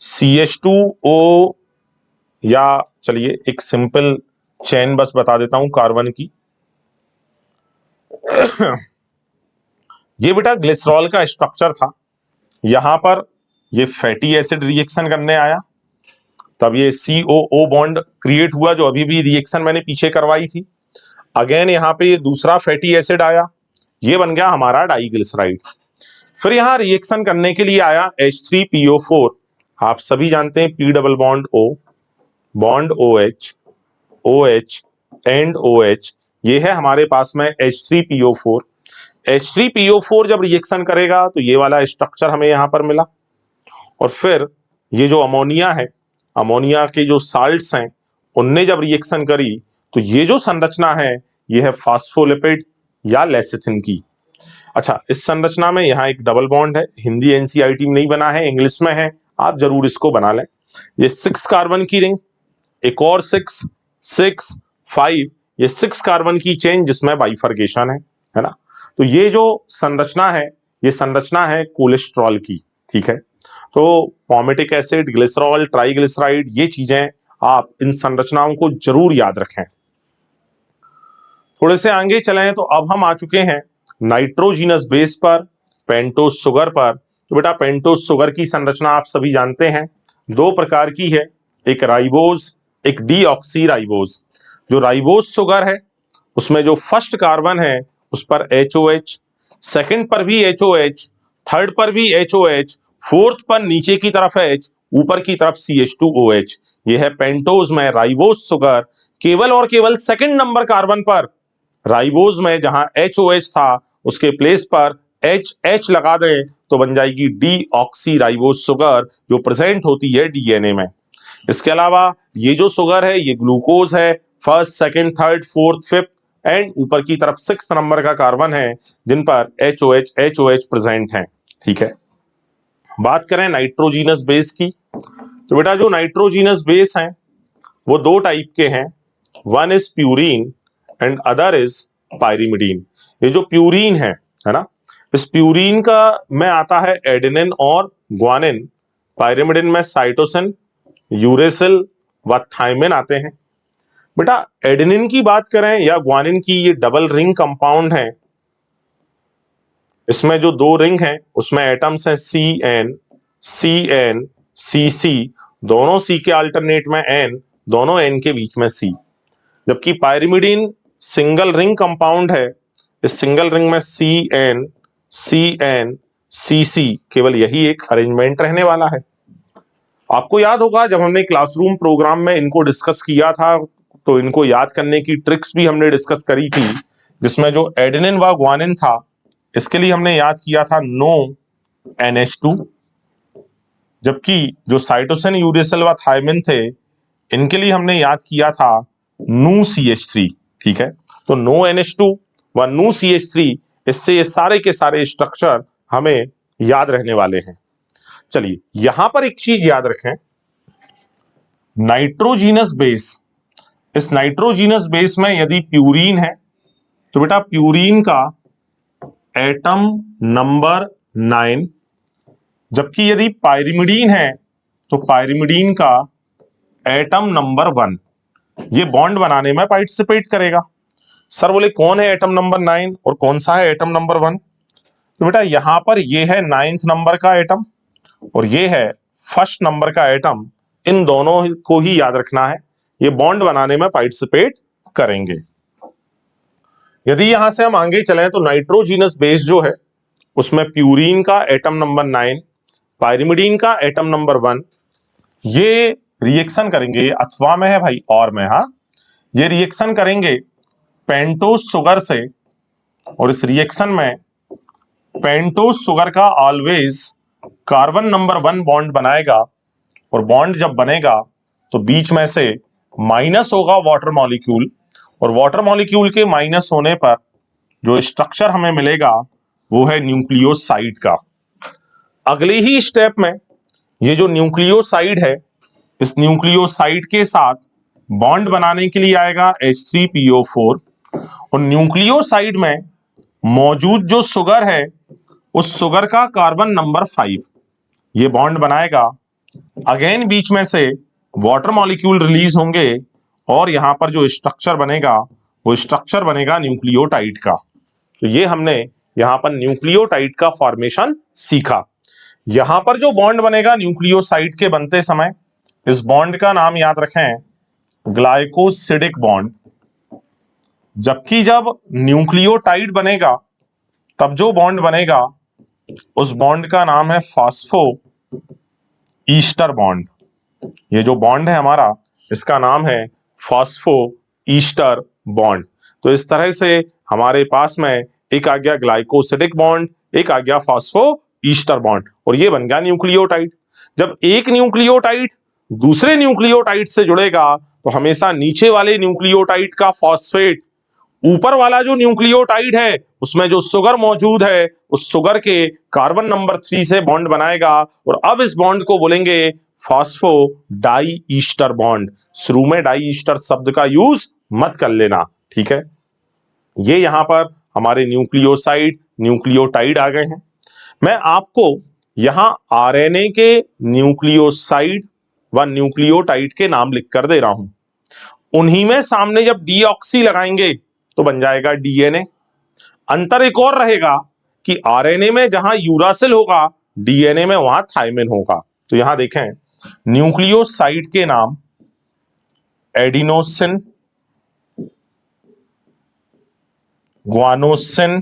CH2O, या चलिए एक सिंपल चेन बस बता देता हूं कार्बन की। ये बेटा ग्लिसरॉल का स्ट्रक्चर था, यहां पर ये फैटी एसिड रिएक्शन करने आया, तब ये COO बॉन्ड क्रिएट हुआ जो अभी भी रिएक्शन मैंने पीछे करवाई थी। अगेन यहां पे ये दूसरा फैटी एसिड आया, ये बन गया हमारा डाइग्लिसराइड। फिर यहां रिएक्शन करने के लिए आया H3PO4, आप सभी जानते हैं P double bond O, bond OH, OH and OH, ये है हमारे पास में H3PO4। H3PO4 जब रिएक्शन करेगा तो ये वाला स्ट्रक्चर हमें यहां पर मिला, और फिर ये जो अमोनिया है, अमोनिया के जो साल्ट्स हैं उनने जब रिएक्शन करी तो ये जो संरचना है ये है फास्फोलिपिड या लेसिथिन की। अच्छा, इस संरचना में यहाँ एक डबल बॉन्ड है, हिंदी एनसीईआरटी में नहीं बना है, इंग्लिश में है, आप जरूर इसको बना लें। ये 6 कार्बन की रिंग, एक और 6, 6, 5, ये 6 कार्बन की चेन जिसमें बाइफर्केशन है ना। तो ये जो संरचना है ये संरचना है कोलेस्ट्रॉल की। ठीक है, तो पॉमेटिक एसिड, ग्लिसरॉल, ट्राइग्लिसराइड, ये चीजें आप इन संरचनाओं को जरूर याद रखें। थोड़े से आगे चलें तो अब हम आ चुके हैं नाइट्रोजीनस बेस पर, पेंटोज शुगर पर। तो बेटा पेंटोज शुगर की संरचना आप सभी जानते हैं, दो प्रकार की है, एक राइबोज, एक डीऑक्सी राइबोज। जो राइबोज शुगर है उसमें जो फर्स्ट कार्बन है उस पर HOH, सेकंड पर भी HOH, थर्ड पर भी HOH, फोर्थ पर नीचे की तरफ H, ऊपर की तरफ CH2OH। यह है पेंटोज में राइबोज शुगर। केवल और केवल सेकंड नंबर कार्बन पर राइबोज में जहां HOH था उसके प्लेस पर HH लगा दें तो बन जाएगी डीऑक्सी राइबोज शुगर, जो प्रेजेंट होती है डीएनए में। इसके अलावा ये जो शुगर है ये ग्लूकोज है, first second third fourth fifth and ऊपर की तरफ सिक्स नंबर का कार्बन है जिन पर HOH प्रेजेंट है। ठीक है, बात करें नाइट्रोजीनस बेस की, तो बेटा जो नाइट्रोजीनस बेस हैं वो दो टाइप के हैं, one is purine and other is pyrimidine. ये जो प्यूरीन है ना, इस प्यूरीन का में आता है एडेनिन और ग्वानिन, पायरिमिडीन में साइटोसिन, यूरेसिल व थायमिन आते हैं। बेटा एडेनिन की बात करें या ग्वानिन की, ये डबल रिंग कंपाउंड है, इसमें जो दो रिंग हैं उसमें एटम्स हैं CN, CN, CC, दोनों C के अल्टरनेट में N, दोनों N के बीच में C। जबकि पायरिमिडीन सिंगल रिंग कंपाउंड है, इस सिंगल रिंग में CN, CN, CC केवल यही एक अरेंजमेंट रहने वाला है। आपको याद होगा जब हमने क्लासरूम प्रोग्राम में इनको डिस्कस किया था तो इनको याद करने की ट्रिक्स भी हमने डिस्कस करी थी, जिसमें जो एडेनिन व ग्वानिन था इसके लिए हमने याद किया था नो NH2, जबकि जो साइटोसिन, यूरेसिल व थायमिन थे इनके लिए हमने याद किया था नू CH3। ठीक है, तो नो NH2 व नू CH3, इससे ये सारे के सारे स्ट्रक्चर हमें याद रहने वाले हैं। चलिए यहां पर एक चीज याद रखें, नाइट्रोजीनस बेस, इस नाइट्रोजीनस बेस में यदि प्यूरीन है तो बेटा प्यूरीन का एटम नंबर 9, जबकि यदि पायरिमिडीन है तो पायरिमिडीन का एटम नंबर 1 ये बॉन्ड बनाने में पार्टिसिपेट करेगा। सर बोले कौन है एटम नंबर 9 और कौन सा है एटम नंबर 1? तो बेटा यहां पर ये है 9th नंबर का एटम और ये है फर्स्ट नंबर का एटम, इन दोनों को ही याद रखना है, ये बॉन्ड बनाने में पार्टिसिपेट करेंगे। यदि यहां से हम आगे चलें तो नाइट्रोजीनस बेस जो है उसमें प्यूरीन का एटम नंबर 9, पायरिमिडीन का एटम नंबर 1, ये रिएक्शन करेंगे, अथवा में है भाई और में, हाँ, ये रिएक्शन करेंगे पेंटोज शुगर से, और इस रिएक्शन में पेंटोज शुगर का ऑलवेज कार्बन नंबर 1 बॉन्ड बनाएगा, और बॉन्ड जब बनेगा तो बीच में से माइनस होगा वाटर मॉलिक्यूल, और वाटर मॉलिक्यूल के माइनस होने पर जो स्ट्रक्चर हमें मिलेगा वो है न्यूक्लियोसाइड का। अगले ही स्टेप में ये जो न्यूक्लियोसाइड है इस न्यूक्लियोसाइड के साथ बॉन्ड बनाने के लिए आएगा H3PO4, और न्यूक्लियोसाइड में मौजूद जो शुगर है उस शुगर का कार्बन नंबर 5 ये बॉन्ड बनाएगा। अगेन बीच में से वाटर मॉलिक्यूल रिलीज होंगे और यहां पर जो स्ट्रक्चर बनेगा वो स्ट्रक्चर बनेगा न्यूक्लियोटाइड का। तो ये हमने यहां पर न्यूक्लियोटाइड का फॉर्मेशन सीखा। यहां पर जो बॉन्ड बनेगा न्यूक्लियोसाइड के बनते समय, इस बॉन्ड का नाम याद रखें ग्लाइकोसिडिक बॉन्ड, जबकि जब न्यूक्लियोटाइड बनेगा तब जो बॉन्ड बनेगा उस बॉन्ड का नाम है फॉस्फो ईस्टर बॉन्ड। ये जो बॉन्ड है हमारा इसका नाम है फॉस्फो ईस्टर बॉन्ड। तो इस तरह से हमारे पास में एक आ गया ग्लाइकोसिडिक बॉन्ड, एक आ गया फॉस्फो ईस्टर बॉन्ड, और ये बन गया न्यूक्लियोटाइड। जब एक न्यूक्लियोटाइड दूसरे न्यूक्लियोटाइड से जुड़ेगा तो हमेशा नीचे वाले न्यूक्लियोटाइड का फॉस्फेट ऊपर वाला जो न्यूक्लियोटाइड है उसमें जो शुगर मौजूद है उस शुगर के कार्बन नंबर 3 से बॉन्ड बनाएगा, और अब इस बॉन्ड को बोलेंगे फॉस्फो डाई ईस्टर बॉन्ड। शुरू में डाई ईस्टर शब्द का यूज मत कर लेना, ठीक है। ये यहां पर हमारे न्यूक्लियोसाइड न्यूक्लियोटाइड आ गए हैं। मैं आपको यहां आरएनए के न्यूक्लियोसाइड व न्यूक्लियोटाइड के नाम लिख कर दे रहा हूं, उन्हीं में सामने जब डीऑक्सी लगाएंगे तो बन जाएगा डीएनए। अंतर एक और रहेगा, कि आरएनए में जहां यूरासिल होगा, डीएनए में वहां थायमिन होगा। तो यहां देखें, न्यूक्लियोसाइड के नाम एडिनोसिन, ग्वानोसिन,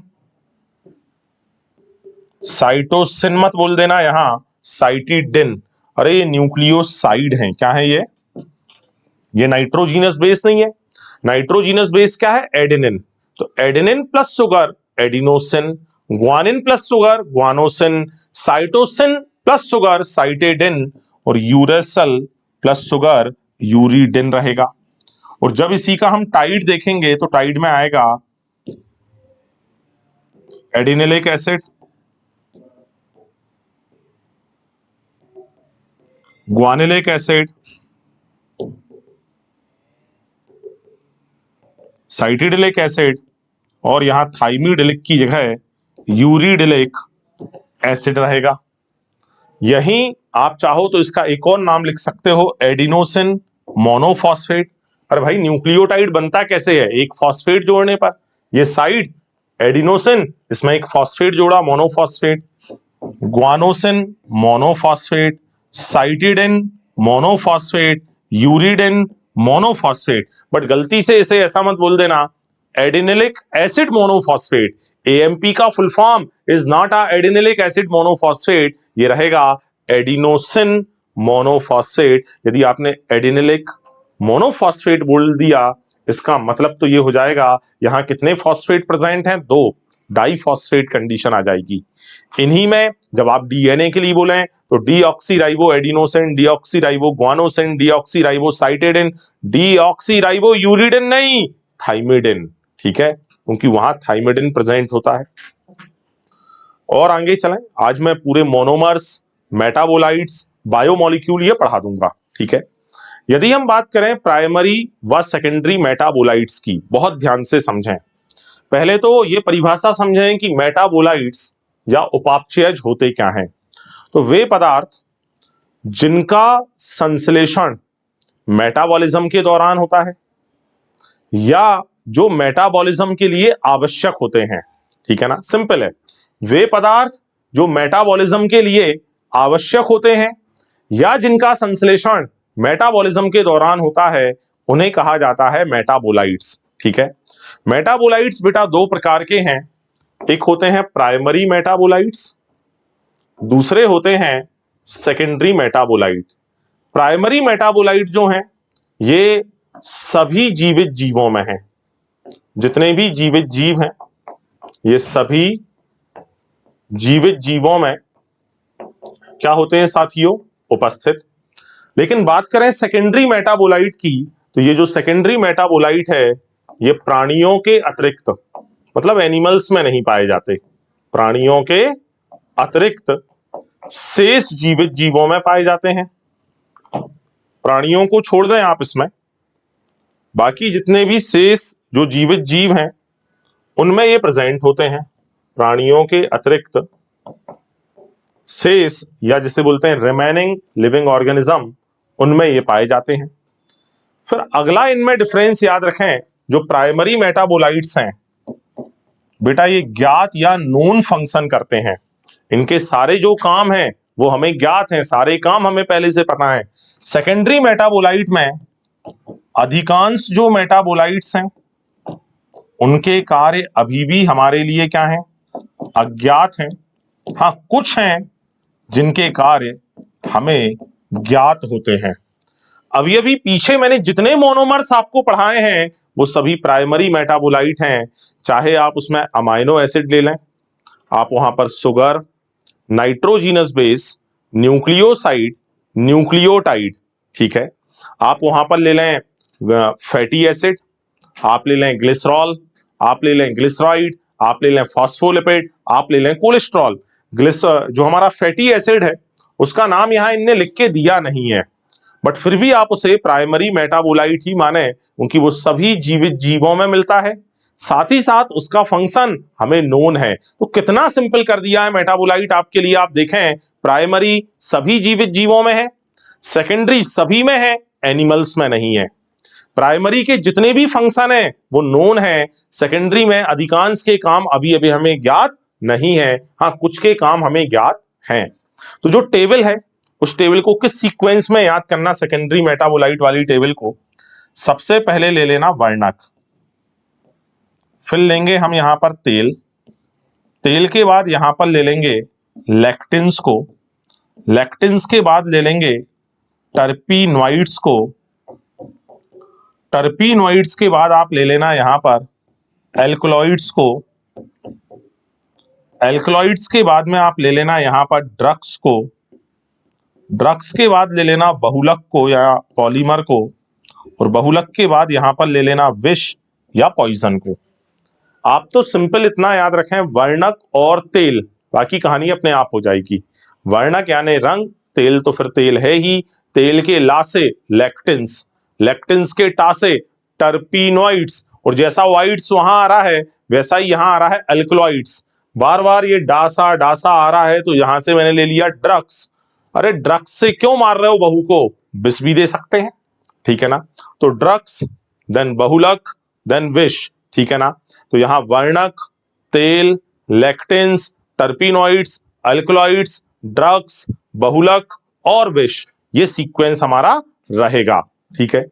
साइटोसिन मत बोल देना यहां, साइटिडिन। अरे ये न्यूक्लियोसाइड हैं, क्या है ये नाइट्रोजीनस बेस नहीं है। नाइट्रोजीनस बेस क्या है? एडेनिन। तो adenine plus sugar adenosine, guanine plus sugar guanosine, cytosine plus sugar cytidine, और यूरेसल प्लस शुगर यूरिडिन रहेगा। और जब इसी का हम टाइड देखेंगे तो टाइड में आएगा adenylic acid, guanylic acid, cytidylic acid, और यहां थाइमिडिलिक की जगह यूरिडिलिक एसिड रहेगा। यहीं आप चाहो तो इसका एक और नाम लिख सकते हो, एडिनोसिन मोनोफॉस्फेट। अरे भाई न्यूक्लियोटाइड बनता कैसे है? एक फॉस्फेट जोड़ने पर। ये साइड एडिनोसिन, इसमें एक फॉस्फेट जोड़ा monophosphate, guanosine monophosphate, cytidine monophosphate, uridine monophosphate. But गलती से इसे ऐसा मत बोल देना, एडिनिलिक एसिड मोनोफॉस्फेट। एएमपी का full form is not a adenylic acid monophosphate, ये रहेगा एडिनोसिन मोनोफॉस्फेट। यदि आपने एडिनिलिक मोनोफॉस्फेट बोल दिया, इसका मतलब तो ये हो जाएगा यहां कितने फॉस्फेट प्रेजेंट हैं? 2, डाइफॉस्फेट कंडीशन आ जाएगी। इन्हीं में जब आप डीएनए के लिए बोलें तो deoxyribo adenosine, deoxyribo guanosine, deoxyribo cytidine, deoxyribo uridine नहीं, थाइमिडिन। ठीक है, क्योंकि वहां थाइमिडिन प्रेजेंट होता है। और आगे चलें, आज मैं पूरे मोनोमर्स, मेटाबोलाइट्स, बायोमोलिक्यूल ये पढ़ा दूंगा। ठीक है, यदि हम बात करें प्राइमरी व सेकेंडरी मेटाबोलाइट्स की, बहुत ध्यान से समझें। पहले तो ये परिभाषा समझें कि मेटाबोलाइट्स या उपापचयज होते क्या हैं। तो वे पदार्थ जिनका संश्लेषण मेटाबॉलिज्म के दौरान होता है या जो मेटाबॉलिज्म के लिए आवश्यक होते हैं। ठीक है ना, सिंपल है। वे पदार्थ जो मेटाबॉलिज्म के लिए आवश्यक होते हैं या जिनका संश्लेषण मेटाबॉलिज्म के दौरान होता है, उन्हें कहा जाता है मेटाबोलाइट्स। ठीक है, मेटाबोलाइट्स बेटा दो प्रकार के हैं। एक होते हैं प्राइमरी मेटाबोलाइट्स, दूसरे होते हैं सेकेंडरी मेटाबोलाइट। प्राइमरी मेटाबोलाइट जो हैं ये सभी जीवित जीवों में हैं। जितने भी जीवित जीव हैं ये सभी जीवित जीवों में क्या होते हैं साथियों? उपस्थित। लेकिन बात करें सेकेंडरी मेटाबोलाइट की, तो ये जो सेकेंडरी मेटाबोलाइट है ये प्राणियों के अतिरिक्त, मतलब एनिमल्स में नहीं पाए जाते, प्राणियों के अतिरिक्त शेष जीवित जीवों में पाए जाते हैं। प्राणियों को छोड़ दें आप इसमें, बाकी जितने भी शेष जो जीवित जीव हैं उनमें ये प्रेजेंट होते हैं। प्राणियों के अतिरिक्त शेष, या जिसे बोलते हैं रिमेनिंग लिविंग ऑर्गेनिज्म, उनमें ये पाए जाते हैं। फिर अगला इनमें डिफरेंस याद रखें, जो प्राइमरी मेटाबोलाइट्स हैं बेटा ये ज्ञात या नोन फंक्शन करते हैं। इनके सारे जो काम हैं वो हमें ज्ञात हैं, सारे काम हमें पहले से पता है। सेकेंडरी मेटाबोलाइट में अधिकांश जो मेटाबोलाइट्स हैं उनके कार्य अभी भी हमारे लिए क्या हैं? अज्ञात हैं। हाँ, कुछ हैं जिनके कार्य हमें ज्ञात होते हैं। अभी पीछे मैंने जितने मोनोमर्स आपको पढ़ाए हैं वो सभी प्राइमरी मेटाबोलाइट हैं। चाहे आप उसमें अमाइनो एसिड ले लें, आप वहां पर sugar, nitrogenous base, nucleoside, nucleotide, ठीक है, आप वहां पर ले लें फैटी एसिड, आप ले लें ग्लिसरॉल, आप ले लें ग्लिसराइड, आप ले लें फॉस्फोलिपिड, आप ले लें कोलेस्ट्रॉल। जो हमारा फैटी एसिड है उसका नाम यहां इनने लिख के दिया नहीं है, बट फिर भी आप उसे प्राइमरी मेटाबोलाइट ही माने, क्योंकि वो सभी जीवित जीवों में मिलता है, साथ ही साथ उसका फंक्शन हमें नोन है। तो कितना सिंपल कर दिया है मेटाबोलाइट आपके लिए। आप देखें, प्राइमरी सभी जीवित जीवों में है, सेकेंडरी सभी में है, एनिमल्स में नहीं है। प्राइमरी के जितने भी फंक्शन है वो नोन है, सेकेंडरी में अधिकांश के काम अभी अभी हमें ज्ञात नहीं है, हाँ कुछ के काम हमें ज्ञात हैं। तो जो टेबल है, उस टेबल को किस सीक्वेंस में याद करना, सेकेंडरी मेटाबोलाइट वाली टेबल को, सबसे पहले ले लेना वर्णक, फिर लेंगे हम यहां पर तेल, तेल के बाद यहां पर ले लेंगे लेक्टिन्स को, लेक्टिन्स के बाद ले लेंगे टर्पीनॉइड्स को, टर्पीनॉइड्स के बाद आप ले लेना यहां पर एल्कलॉइड्स को, एल्कलॉइड्स के बाद में आप ले लेना यहां पर ड्रग्स को, ड्रग्स के बाद ले लेना बहुलक को या पॉलीमर को, और बहुलक के बाद यहां पर ले लेना विष या पॉइजन को। आप तो सिंपल इतना याद रखें, वर्णक और तेल, बाकी कहानी अपने आप हो जाएगी। वर्णक यानी रंग, तेल तो फिर तेल है ही, तेल के ला से लेक्टिन्स, लेक्टिन्स के टा से टर्पीनॉइड्स, और जैसा वाइड्स वहां आ रहा है वैसा ही यहां आ रहा है अल्कलॉइड्स। बार बार ये डासा डासा आ रहा है तो यहां से मैंने ले लिया ड्रग्स। अरे ड्रग्स से क्यों मार रहे हो बहू को, विष भी दे सकते हैं, ठीक है ना। तो ड्रग्स, देन बहुलक, देन विष, ठीक है ना। तो यहां वर्णक, तेल, लेक्टिन्स, टर्पीनॉइड्स, अल्कलॉइड्स, ड्रग्स, बहुलक और विष, ये सीक्वेंस हमारा रहेगा, ठीक है।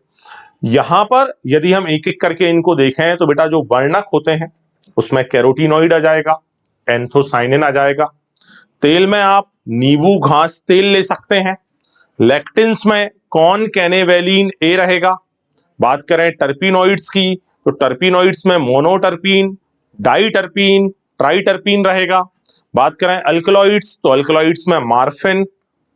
यहां पर यदि हम एक एक करके इनको देखें तो बेटा जो वर्णक होते हैं उसमें कैरोटीनॉइड आ जाएगा, एंथोसाइनिन आ जाएगा, तेल में आप नींबू घास तेल ले सकते हैं, लेक्टिन्स में कॉर्न कैनेवेलिन ए रहेगा। बात करें टर्पीनॉइड्स की तो टर्पीनॉइड्स में मोनोटर्पीन, डाइटर्पीन, ट्राइटर्पीन रहेगा। बात करें अल्कलॉइड्स तो अल्कलॉइड्स में मार्फिन,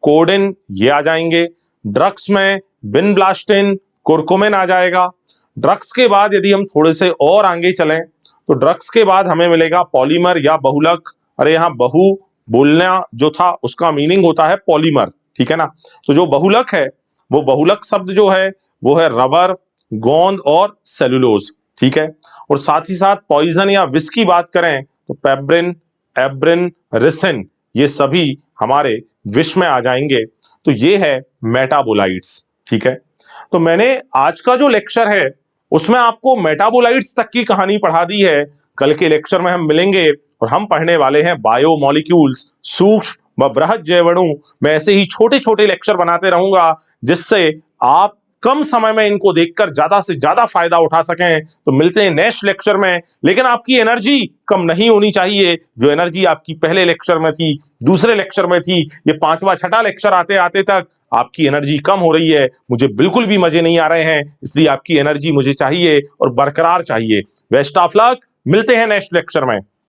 कोडिन ये आ जाएंगे। ड्रग्स में बिनब्लास्टिन, कुरकुमिन आ जाएगा। ड्रग्स के बाद यदि हम थोड़े से और आगे चलें तो ड्रग्स के बाद हमें मिलेगा पॉलीमर या बहुलक। अरे यहाँ बहु बोलना जो था उसका मीनिंग होता है पॉलीमर, ठीक है ना। तो जो बहुलक है वो बहुलक शब्द जो है वो है रबर, गोंद और सेलुलोज, ठीक है। और साथ ही साथ पॉइजन या विष की बात करें तो पेब्रिन, एब्रिन, रिसिन ये सभी हमारे विष में आ जाएंगे। तो ये है मेटाबोलाइट्स, ठीक है। तो मैंने आज का जो लेक्चर है उसमें आपको मेटाबोलाइट्स तक की कहानी पढ़ा दी है। कल के लेक्चर में हम मिलेंगे और हम पढ़ने वाले हैं बायोमॉलिक्यूल्स, सूक्ष्म व बृहद जैवाणु। मैं ऐसे ही छोटे छोटे लेक्चर बनाते रहूंगा जिससे आप कम समय में इनको देखकर ज्यादा से ज्यादा फायदा उठा सकें। तो मिलते हैं नेक्स्ट लेक्चर में, लेकिन आपकी एनर्जी कम नहीं होनी चाहिए। जो एनर्जी आपकी पहले लेक्चर में थी, दूसरे लेक्चर में थी, ये पांचवा छठा लेक्चर आते आते तक आपकी एनर्जी कम हो रही है। मुझे बिल्कुल भी मजे नहीं आ रहे हैं, इसलिए आपकी एनर्जी मुझे चाहिए और बरकरार चाहिए। बेस्ट ऑफ लक, मिलते हैं नेक्स्ट लेक्चर में।